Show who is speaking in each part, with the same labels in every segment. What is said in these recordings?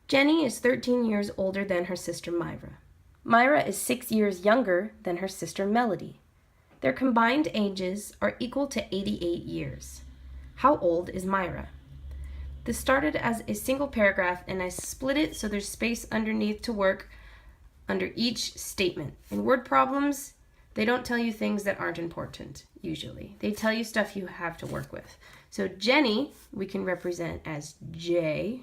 Speaker 1: Jenny is 13 years older than her sister Myra. Myra is 6 years younger than her sister Melody. Their combined ages are equal to 88 years. How old is Myra? This started as a single paragraph, and I split it so there's space underneath to work under each statement. In word problems, they don't tell you things that aren't important, usually. They tell you stuff you have to work with. So Jenny, we can represent as J,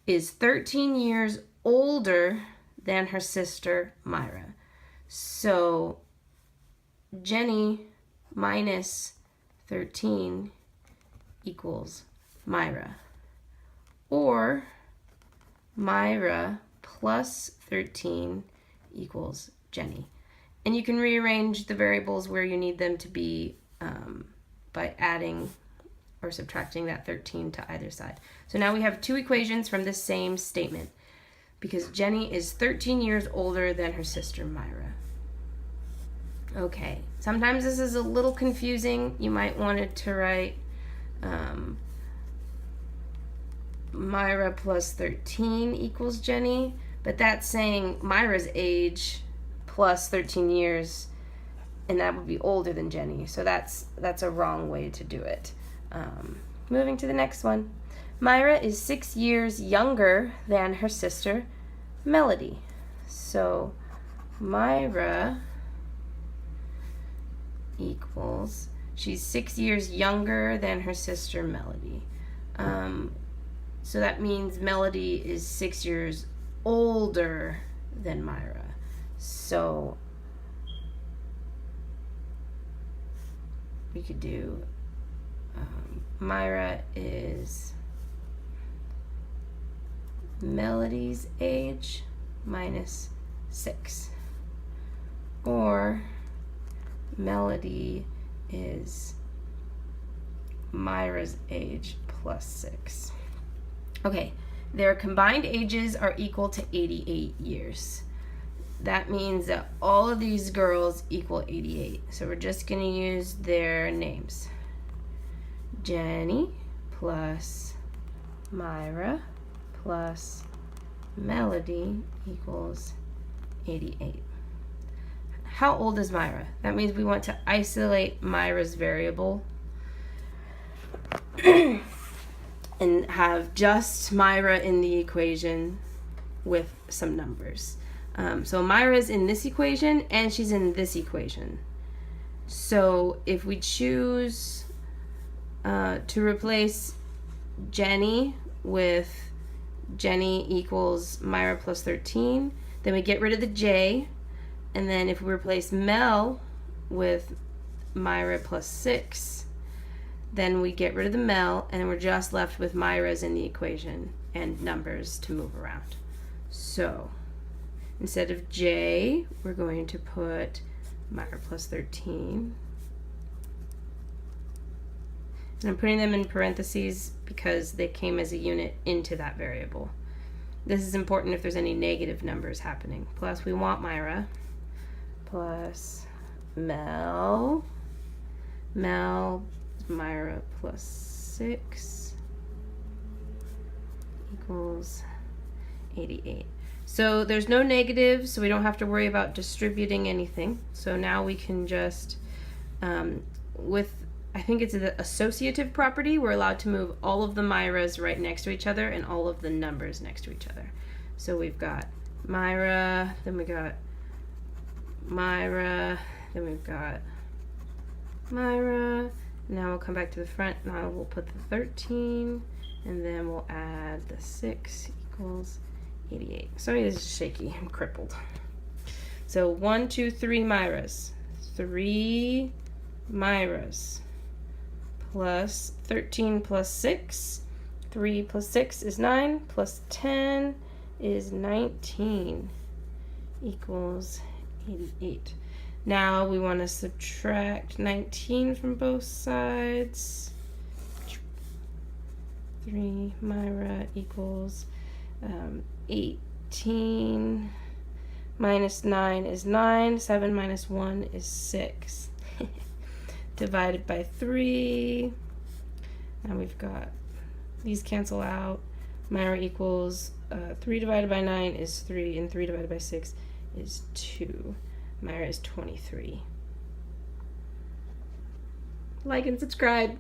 Speaker 1: is 13 years older than her sister Myra. So Jenny minus 13 equals Myra. Or Myra plus 13 equals Jenny. And you can rearrange the variables where you need them to be by adding or subtracting that 13 to either side. So now we have two equations from the same statement because Jenny is 13 years older than her sister Myra. Okay, sometimes this is a little confusing. You might want to write Myra plus 13 equals Jenny, but that's saying Myra's age plus 13 years, and that would be older than Jenny. So that's a wrong way to do it. Moving to the next one. Myra is 6 years younger than her sister Melody. So Myra equals, she's 6 years younger than her sister Melody. So that means Melody is 6 years older than Myra. So we could do Myra is Melody's age minus 6. Or Melody is Myra's age plus 6. Okay, their combined ages are equal to 88 years. That means that all of these girls equal 88. So we're just going to use their names. Jenny plus Myra plus Melody equals 88. How old is Myra? That means we want to isolate Myra's variable and have just Myra in the equation with some numbers. So Myra's in this equation and she's in this equation. So if we choose to replace Jenny with Jenny equals Myra plus 13, then we get rid of the J, and then if we replace Mel with Myra plus 6, then we get rid of the Mel, and we're just left with Myra's in the equation and numbers to move around. So instead of J, we're going to put Myra plus 13. And I'm putting them in parentheses because they came as a unit into that variable. This is important if there's any negative numbers happening. Plus we want Myra plus Mel. Myra plus 6 equals 88. So there's no negatives, so we don't have to worry about distributing anything. So now we can just, I think it's the associative property, we're allowed to move all of the Myras right next to each other and all of the numbers next to each other. So we've got Myra, then we got Myra, then we've got Myra. Now we'll come back to the front. Now we'll put the 13, and then we'll add the 6 equals 88. Sorry, this is shaky. I'm crippled. So 1, 2, 3 Myras. 3 Myras plus 13 plus 6. 3 plus 6 is 9 plus 10 is 19 equals 88. Now we want to subtract 19 from both sides. 3 Myra equals 18 minus 9 is 9. 7 minus 1 is 6. Divided by 3. Now we've got, these cancel out. Myra equals 3 divided by 9 is 3, and 3 divided by 6 is 2. Myra is 23. Like and subscribe.